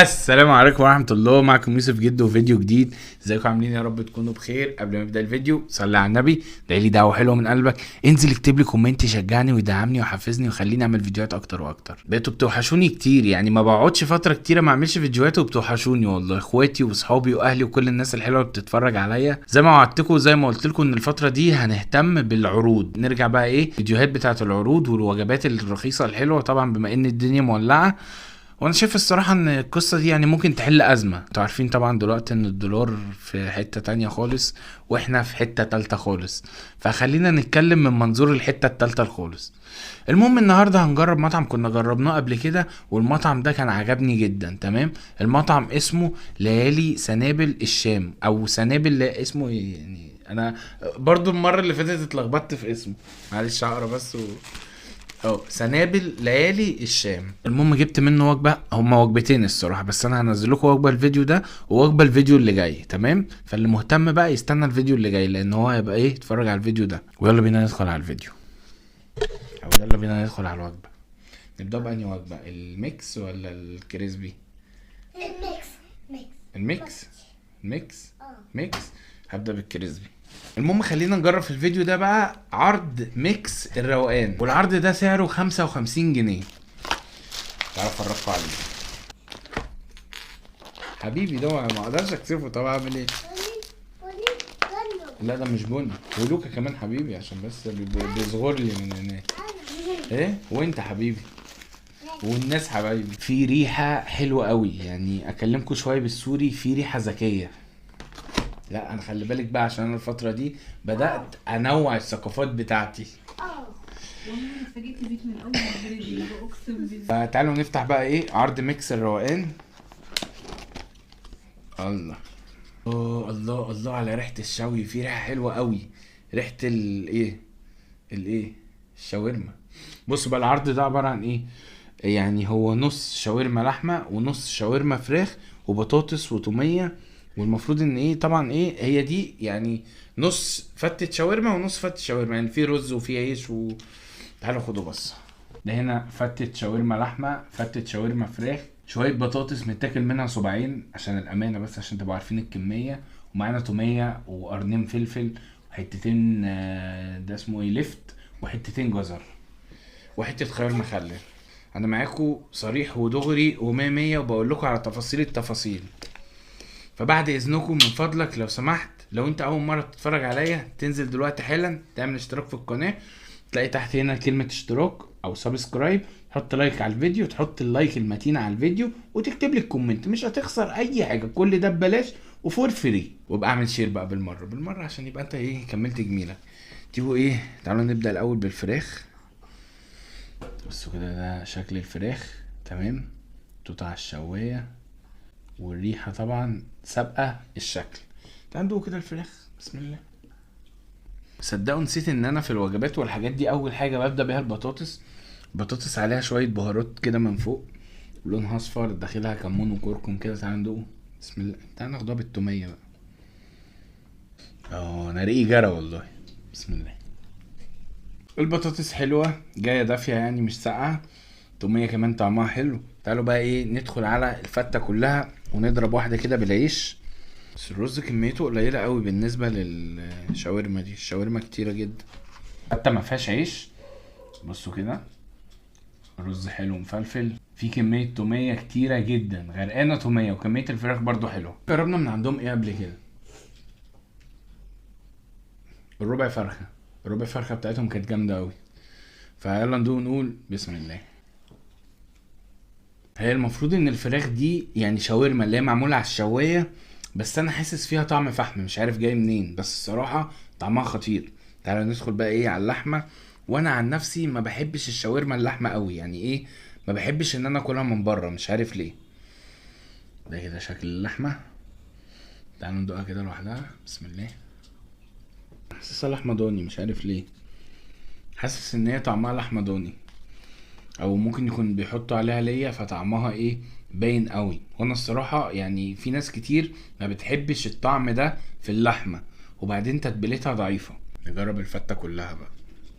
السلام عليكم ورحمة الله. معكم يوسف جدو وفيديو جديد. ازيكم عاملين؟ يا رب تكونوا بخير. قبل ما نبدأ الفيديو صلي على النبي، دعي لي دعوة حلوة من قلبك، انزل اكتب لي كومنت يشجعني ويدعمني ويحفزني ويخليني اعمل فيديوهات اكتر واكتر. بقيتوا بتوحشوني كتير، يعني ما بقعدش فترة كتيرة ما اعملش فيديوهات وبتوحشوني والله. اخواتي واصحابي واهلي وكل الناس الحلوة اللي بتتفرج عليا. زي ما وعدتكم وزي ما قلت لكم ان الفترة دي هنهتم بالعروض، نرجع بقى ايه فيديوهات بتاعة العروض والوجبات الرخيصة الحلوة، طبعا بما ان الدنيا مولعة. وانا شايف الصراحة ان القصة دي يعني ممكن تحل ازمة. انتوا عارفين طبعا دلوقتي ان الدولار في حتة تانية خالص واحنا في حتة تالتة خالص، فخلينا نتكلم من منظور الحتة التالتة خالص. المهم النهاردة هنجرب مطعم كنا جربناه قبل كده، والمطعم ده كان عجبني جدا. تمام، المطعم اسمه ليالي سنابل الشام او سنابل، اسمه ايه يعني؟ انا برضو المرة اللي فاتت اتلخبطت في اسمه، معلش هقرا بس سنابل ليالي الشام. المهم جبت منه وجبه، هما وجبتين الصراحه، بس انا هنزل لكم وجبه الفيديو ده ووجبه الفيديو اللي جاي. تمام، فاللي مهتم بقى يستنى الفيديو اللي جاي، لان هو هيبقى ايه يتفرج على الفيديو ده. ويلا بينا ندخل على الفيديو، او يلا بينا ندخل على الوجبه. نبدا بأنهي وجبه، الميكس ولا الكريسبي؟ الميكس. الميكس ميكس ميكس. هبدا بالكريسبي. المهم خلينا نجرب في الفيديو ده بقى عرض ميكس الروقان، والعرض ده سعره 55 جنيه. تعالوا افرجكم عليه. حبيبي ده ما اقدرش اكسفه، طب اعمل ايه؟ لا ده مش بني، ولوكا كمان حبيبي عشان بس بيصغر لي من هناك. ايه وانت حبيبي والناس حبايبي. في ريحه حلوه قوي، يعني اكلمكم شويه بالسوري، في ريحه ذكيه. لا انا خلي بالك بقى، عشان انا الفتره دي بدات انوع الثقافات بتاعتي. فتعالوا نفتح بقى ايه عرض ميكس الروقان. الله الله الله على ريحه الشوي، في ريحه حلوه قوي، ريحه الايه الشاورما. بص بقى العرض ده عباره عن ايه، يعني هو نص شاورما لحمه ونص شاورما فراخ وبطاطس وتوميه. والمفروض ان ايه طبعا ايه هي دي، يعني نص فتة شاورما ونص فتة شاورما، يعني في رز وفي عيش تعالوا خدوا بص. ده هنا فتة شاورما لحمة، فتة شاورما فراخ، شوية بطاطس متاكل منها صباعين عشان الأمانة، بس عشان تبقوا عارفين الكمية. ومعانا تومية وقرنين فلفل وحتتين ده اسمه ايه لفت، وحتتين جزر وحتة خيار مخلل. انا معاكم صريح ودغري ومية مية، وبقول لكم على تفاصيل التفاصيل. فبعد اذنكم من فضلك لو سمحت، لو انت اول مره تتفرج عليا تنزل دلوقتي حالا تعمل اشتراك في القناه، تلاقي تحت هنا كلمه اشتراك او سبسكرايب، تحط لايك على الفيديو، تحط اللايك المتين على الفيديو وتكتب لي الكومنت. مش هتخسر اي حاجه، كل ده ببلاش وفور فري. وابقى اعمل شير بقى بالمره عشان يبقى انت ايه كملت جميلك. تيجوا ايه تعالوا نبدا الاول بالفراخ. بصوا كده ده شكل الفراخ. تمام، توت على الشوايه، والريحه طبعا سابقه الشكل. تعالوا كده الفراخ، بسم الله. صدقوا نسيت ان انا في الوجبات والحاجات دي اول حاجه ببدا بيها البطاطس. البطاطس عليها شويه بهارات كده من فوق، لونها اصفر، داخلها كمون وكركم كده. تعالوا ندوق، بسم الله. تعالوا ناخدها بالتوميه بقى. انا ريقي جرى والله، بسم الله. البطاطس حلوه جايه دافيه يعني مش ساقعه، التوميه كمان طعمها حلو. تعالوا بقى ايه ندخل على الفته كلها ونضرب واحده كده بالعيش. بس الرز كميته قليله قوي بالنسبه للشاورما دي، الشاورما كتيره جدا حتى ما فيهاش عيش. بصوا كده الرز حلو مفلفل، في كميه توميه كتيره جدا غرقانه توميه، وكميه الفراخ برضو حلوه. جربنا من عندهم ايه قبل كده، الربع فرخه بتاعتهم كانت جامده قوي. فيلا ندوق نقول بسم الله. هي المفروض ان الفراخ دي يعني شاورما اللي هي معموله على الشوايه، بس انا حاسس فيها طعم فحم مش عارف جاي منين، بس الصراحه طعمها خطير. تعالى ندخل بقى ايه على اللحمه. وانا عن نفسي ما بحبش الشاورما اللحمه قوي، يعني ايه ما بحبش ان انا اكلها من بره مش عارف ليه. ده كده شكل اللحمه. تعالوا ندوقها كده لوحدها، بسم الله. حاسسها لحمه ضاني مش عارف ليه، حاسس ان هي طعمها لحمه ضاني، او ممكن يكون بيحطوا عليها ليا فطعمها ايه باين قوي. وانا الصراحه يعني في ناس كتير ما بتحبش الطعم ده في اللحمه، وبعدين تتبيلتها ضعيفه. نجرب الفته كلها بقى.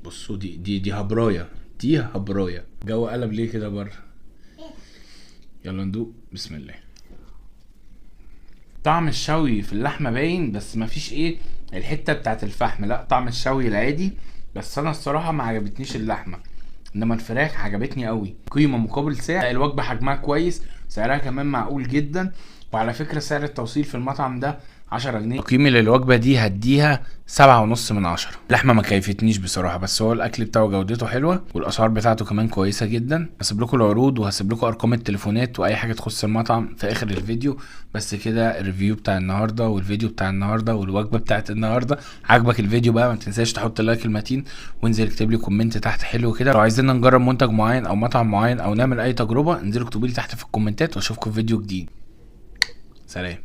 بصوا دي هبرايه، دي هبرايه. جو قلب ليه كده بره. يلا ندوق، بسم الله. طعم الشوي في اللحمه باين، بس مفيش ايه الحته بتاعت الفحم، لا طعم الشوي العادي. بس انا الصراحه ما عجبتنيش اللحمه، انما الفراخ عجبتني قوي. قيمه مقابل سعر، الوجبه حجمها كويس، سعرها كمان معقول جدا. وعلى فكره سعر التوصيل في المطعم ده 10 جنيه. تقييمي للوجبه دي هديها 7.5 من 10. اللحمه ما كيفتنيش بصراحه، بس هو الاكل بتاعه جودته حلوه والاسعار بتاعته كمان كويسه جدا. هسيب لكم العروض وهسيب لكم ارقام التليفونات واي حاجه تخص المطعم في اخر الفيديو. بس كده الريفيو بتاع النهارده والفيديو بتاع النهارده والوجبه بتاعت النهارده. عجبك الفيديو بقى ما تنساش تحط اللايك المتين، وانزل اكتب لي كومنت تحت حلو كده. لو عايزين نجرب منتج معين او مطعم معين او نعمل اي تجربه، انزلوا اكتبوا لي تحت في الكومنتات، واشوفكم في فيديو جديد. سلام.